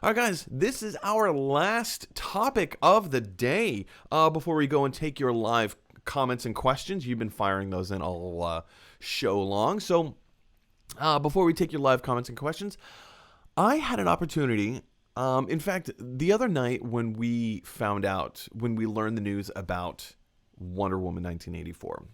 All right, guys, this is our last topic of the day. Before we go and take your live comments and questions, you've been firing those in all show long. So, before we take your live comments and questions, I had an opportunity. In fact, the other night when we learned the news about Wonder Woman 1984,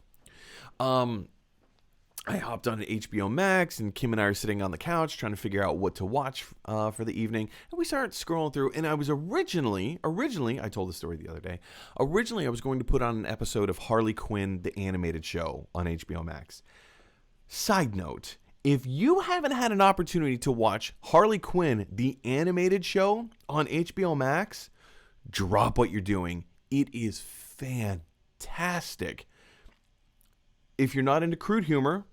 I hopped on HBO Max, and Kim and I are sitting on the couch trying to figure out what to watch for the evening. And we started scrolling through, and I was originally, I told the story the other day. Originally, I was going to put on an episode of Harley Quinn, the animated show on HBO Max. Side note, if you haven't had an opportunity to watch Harley Quinn, the animated show on HBO Max, drop what you're doing. It is fantastic. If you're not into crude humor,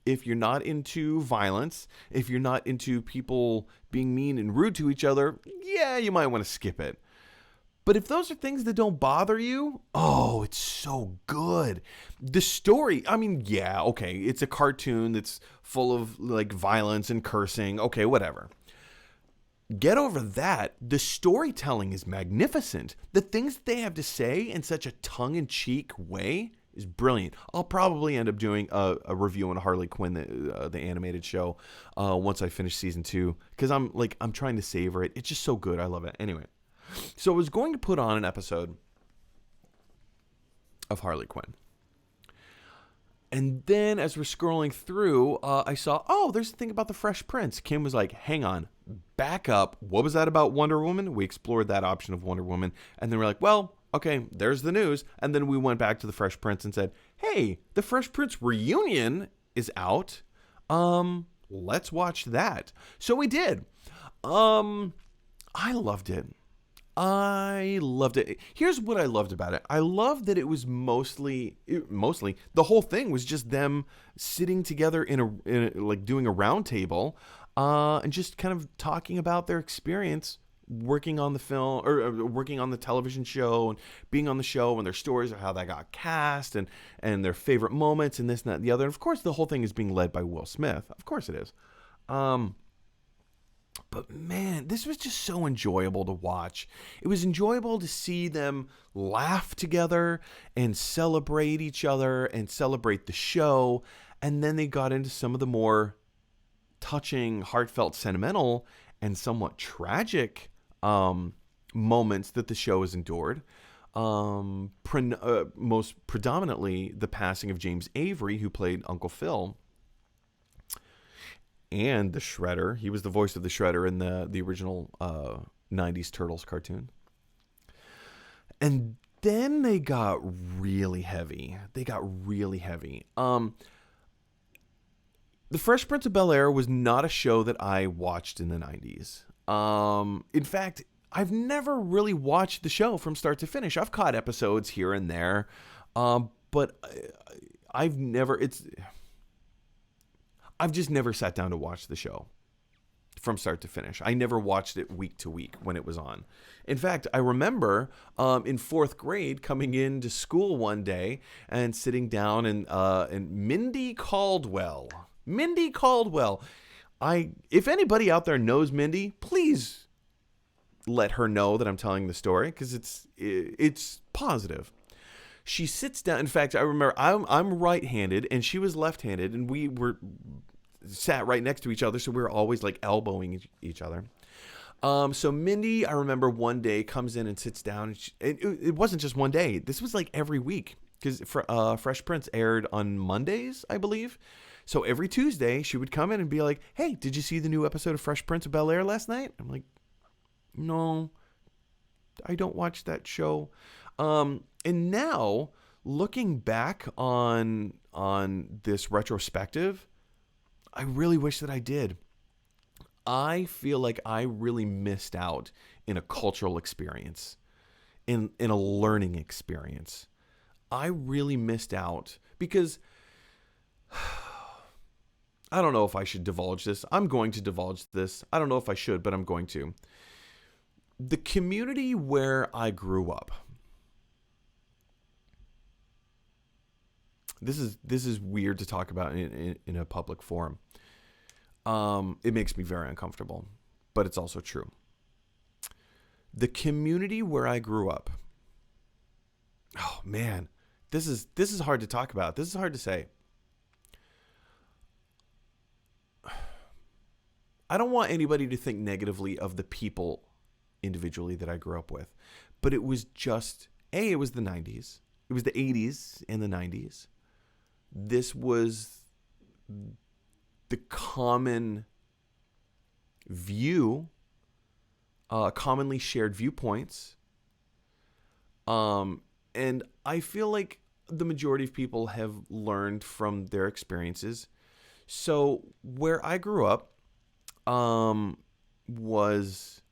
if you're not into violence, if you're not into people being mean and rude to each other, yeah, you might want to skip it. But if those are things that don't bother you, oh, it's so good. The story, I mean, yeah, okay, it's a cartoon that's full of like violence and cursing. Okay, whatever. Get over that. The storytelling is magnificent. The things that they have to say in such a tongue-in-cheek way is brilliant. I'll probably end up doing a review on Harley Quinn, the animated show, once I finish season 2, because I'm trying to savor it. It's just so good. I love it. Anyway, so I was going to put on an episode of Harley Quinn. And then as we're scrolling through, I saw, there's a thing about the Fresh Prince. Kim was like, hang on, back up. What was that about Wonder Woman? We explored that option of Wonder Woman. And then we're like, well, okay, there's the news. And then we went back to the Fresh Prince and said, hey, the Fresh Prince reunion is out. Let's watch that. So we did. I loved it. Here's what I loved about it. I loved that it was mostly the whole thing was just them sitting together in a like doing a round table, and just kind of talking about their experience working on the film or working on the television show and being on the show, and their stories of how that got cast and their favorite moments and this and that and the other. And of course, the whole thing is being led by Will Smith. Of course it is. But man, this was just so enjoyable to watch. It was enjoyable to see them laugh together and celebrate each other and celebrate the show. And then they got into some of the more touching, heartfelt, sentimental, and somewhat tragic moments that the show has endured. Most predominantly the passing of James Avery, who played Uncle Phil. And the Shredder. He was the voice of the Shredder in the original 90s Turtles cartoon. And then they got really heavy. The Fresh Prince of Bel-Air was not a show that I watched in the 90s. In fact, I've never really watched the show from start to finish. I've caught episodes here and there. But I've just never sat down to watch the show from start to finish. I never watched it week to week when it was on. In fact, I remember in 4th grade coming into school one day and sitting down and Mindy Caldwell. If anybody out there knows Mindy, please let her know that I'm telling the story, because it's positive. She sits down. In fact, I remember I'm right-handed and she was left-handed, and we were sat right next to each other, so we were always like elbowing each other. So Mindy, I remember one day comes in and sits down, and it wasn't just one day. This was like every week, because Fresh Prince aired on Mondays, I believe. So every Tuesday she would come in and be like, "Hey, did you see the new episode of Fresh Prince of Bel-Air last night?" I'm like, "No, I don't watch that show." And now, looking back on this retrospective, I really wish that I did. I feel like I really missed out in a cultural experience, in a learning experience. I really missed out because I don't know if I should divulge this. I'm going to divulge this. I don't know if I should, but I'm going to. The community where I grew up. This is weird to talk about in a public forum. It makes me very uncomfortable, but it's also true. The community where I grew up. Oh man, this is hard to talk about. This is hard to say. I don't want anybody to think negatively of the people individually that I grew up with, but it was just it was the 90s. It was the 80s and the 90s. This was the common view, commonly shared viewpoints. And I feel like the majority of people have learned from their experiences. So where I grew up, was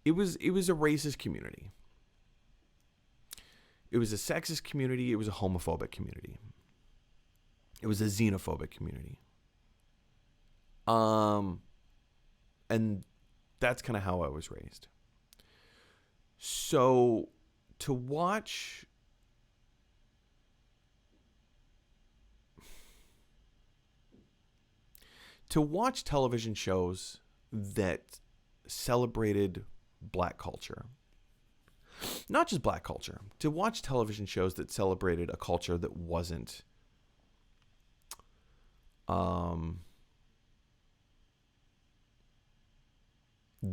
it was a racist community. It was a sexist community. It was a homophobic community. It was a xenophobic community. And that's kind of how I was raised. So to watch television shows that celebrated black culture, not just black culture, to watch television shows that celebrated a culture that wasn't the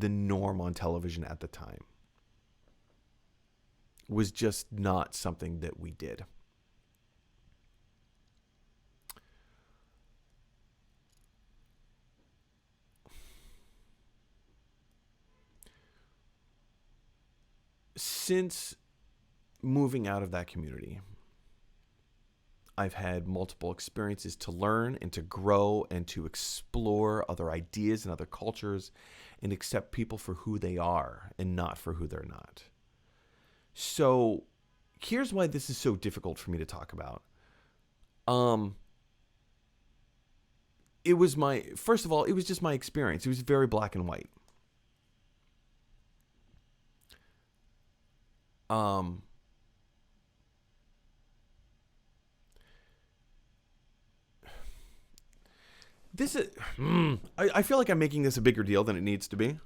norm on television at the time, was just not something that we did. Since moving out of that community, I've had multiple experiences to learn and to grow and to explore other ideas and other cultures and accept people for who they are and not for who they're not. So here's why this is so difficult for me to talk about. It was first of all, it was just my experience. It was very black and white. This is, I feel like I'm making this a bigger deal than it needs to be.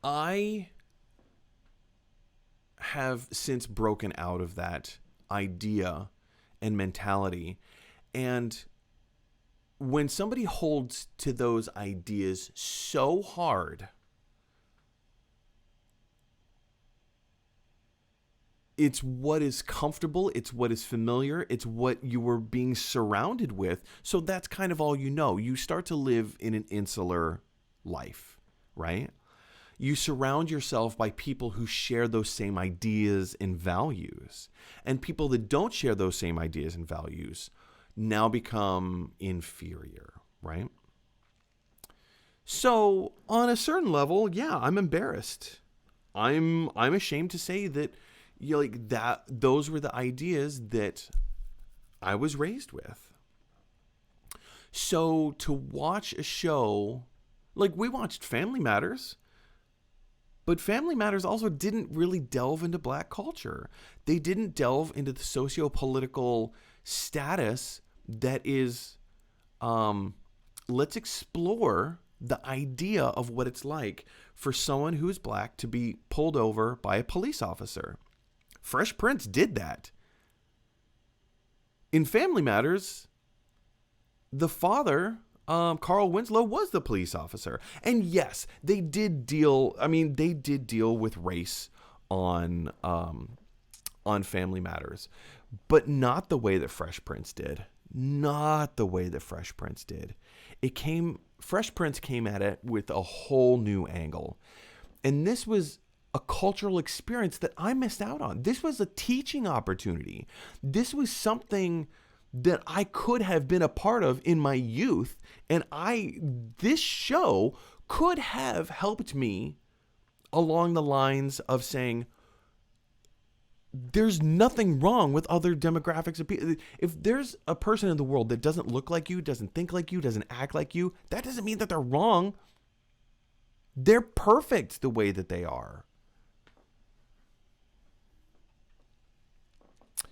I have since broken out of that idea and mentality. And when somebody holds to those ideas so hard, it's what is comfortable, it's what is familiar, it's what you were being surrounded with. So that's kind of all you know. You start to live in an insular life, right? You surround yourself by people who share those same ideas and values. And people that don't share those same ideas and values now become inferior, right? So on a certain level, yeah, I'm embarrassed. I'm ashamed to say that those were the ideas that I was raised with. So to watch a show, like we watched Family Matters, but Family Matters also didn't really delve into black culture. They didn't delve into the socio-political status that is, let's explore the idea of what it's like for someone who is black to be pulled over by a police officer. Fresh Prince did that. In Family Matters, the father, Carl Winslow, was the police officer. And yes, they did deal with race on Family Matters, but not the way that Fresh Prince did. Not the way that Fresh Prince did. Fresh Prince came at it with a whole new angle. And this was a cultural experience that I missed out on. This was a teaching opportunity. This was something that I could have been a part of in my youth. And this show could have helped me along the lines of saying, there's nothing wrong with other demographics of people. If there's a person in the world that doesn't look like you, doesn't think like you, doesn't act like you, that doesn't mean that they're wrong. They're perfect the way that they are.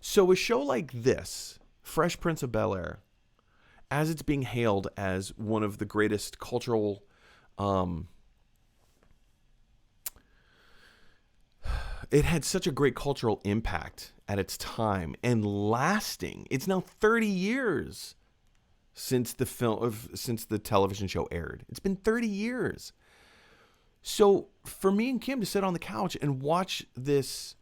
So a show like this, Fresh Prince of Bel-Air, as it's being hailed as one of the greatest cultural it had such a great cultural impact at its time and lasting. It's now 30 years since the television show aired. It's been 30 years. So for me and Kim to sit on the couch and watch this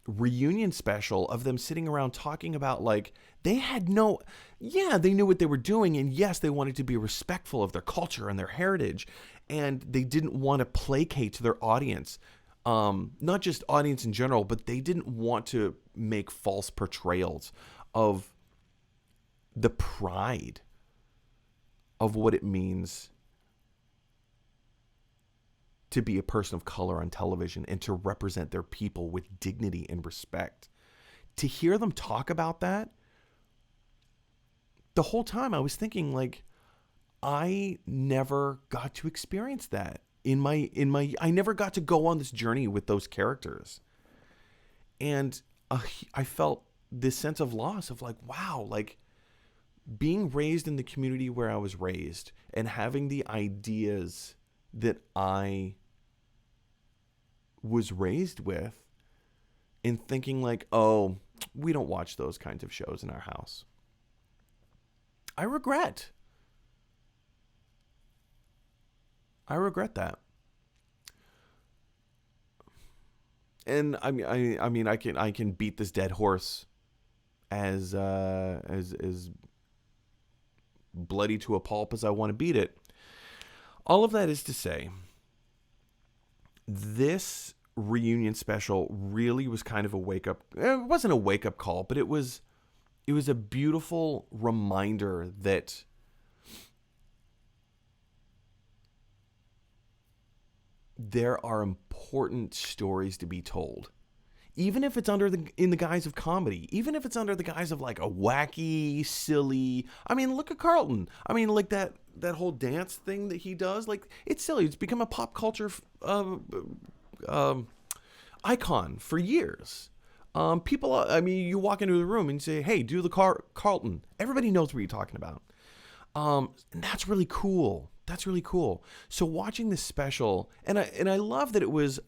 reunion special of them sitting around talking about, like, they knew what they were doing, and yes, they wanted to be respectful of their culture and their heritage, and they didn't want to placate to their audience. Not just audience in general, but they didn't want to make false portrayals of the pride of what it means to be a person of color on television and to represent their people with dignity and respect. To hear them talk about that, the whole time I was thinking, like, I never got to experience that. I never got to go on this journey with those characters. And I felt this sense of loss of, like, wow, like, being raised in the community where I was raised and having the ideas that I was raised with, and thinking, like, oh, we don't watch those kinds of shows in our house. I regret that. And I mean, I can beat this dead horse as bloody to a pulp as I want to beat it. All of that is to say, this reunion special really was kind of a wake up. It wasn't a wake up call, but it was a beautiful reminder that there are important stories to be told. Even if it's in the guise of comedy, even if it's under the guise of, like, a wacky, silly. I mean, look at Carlton. I mean, like, that whole dance thing that he does, like, it's silly. It's become a pop culture icon for years. People, I mean, you walk into the room and say, "Hey, do the Carlton." Everybody knows what you're talking about. And that's really cool. That's really cool. So watching this special, and I love that it was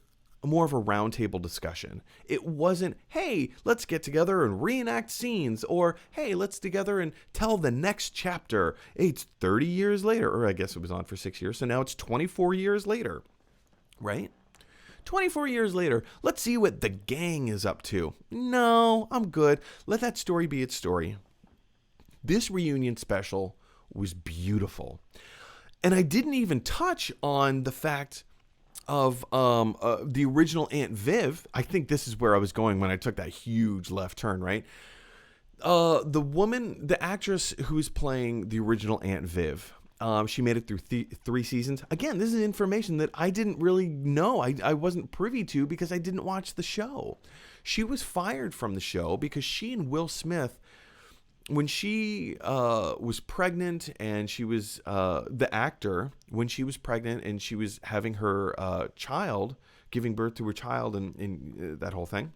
more of a roundtable discussion. It wasn't, hey, let's get together and reenact scenes, or hey, let's together and tell the next chapter. Hey, it's 30 years later, or I guess it was on for 6 years, so now it's 24 years later, right? 24 years later, let's see what the gang is up to. No, I'm good. Let that story be its story. This reunion special was beautiful. And I didn't even touch on the fact of the original Aunt Viv. I think this is where I was going when I took that huge left turn, right? The actress who's playing the original Aunt Viv, she made it through 3 seasons. Again, this is information that I didn't really know. I wasn't privy to because I didn't watch the show. She was fired from the show because she and Will Smith, when she was pregnant, and she was the actor, when she was pregnant and she was having her child, giving birth to her child, and that whole thing.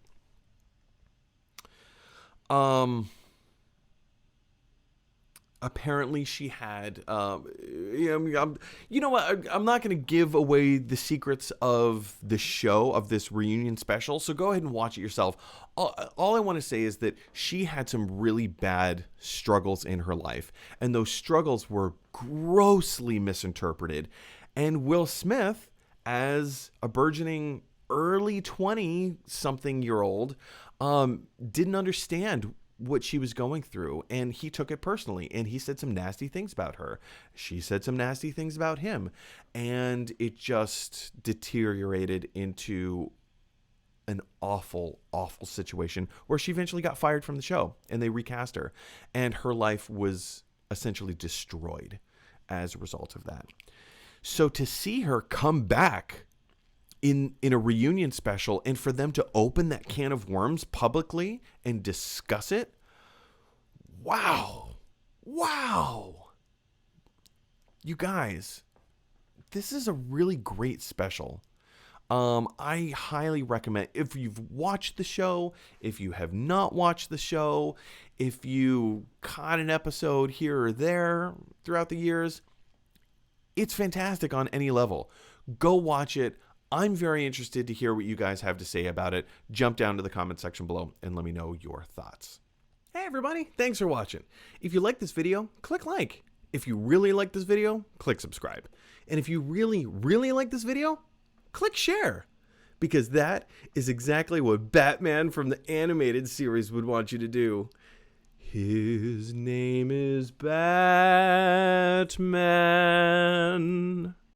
Apparently she had, you know what? I'm not going to give away the secrets of the show, of this reunion special. So go ahead and watch it yourself. All I want to say is that she had some really bad struggles in her life, and those struggles were grossly misinterpreted. And Will Smith, as a burgeoning early 20-something-year-old, didn't understand what she was going through, and he took it personally, and he said some nasty things about her. She said some nasty things about him, and it just deteriorated into an awful, awful situation where she eventually got fired from the show, and they recast her, and her life was essentially destroyed as a result of that. So to see her come back in a reunion special, and for them to open that can of worms publicly and discuss it, wow. You guys, this is a really great special. I highly recommend, if you've watched the show, if you have not watched the show, if you caught an episode here or there throughout the years, it's fantastic on any level. Go watch it. I'm very interested to hear what you guys have to say about it. Jump down to the comment section below and let me know your thoughts. Hey everybody, thanks for watching. If you like this video, click like. If you really like this video, click subscribe. And if you really, really like this video, click share. Because that is exactly what Batman from the animated series would want you to do. His name is Batman.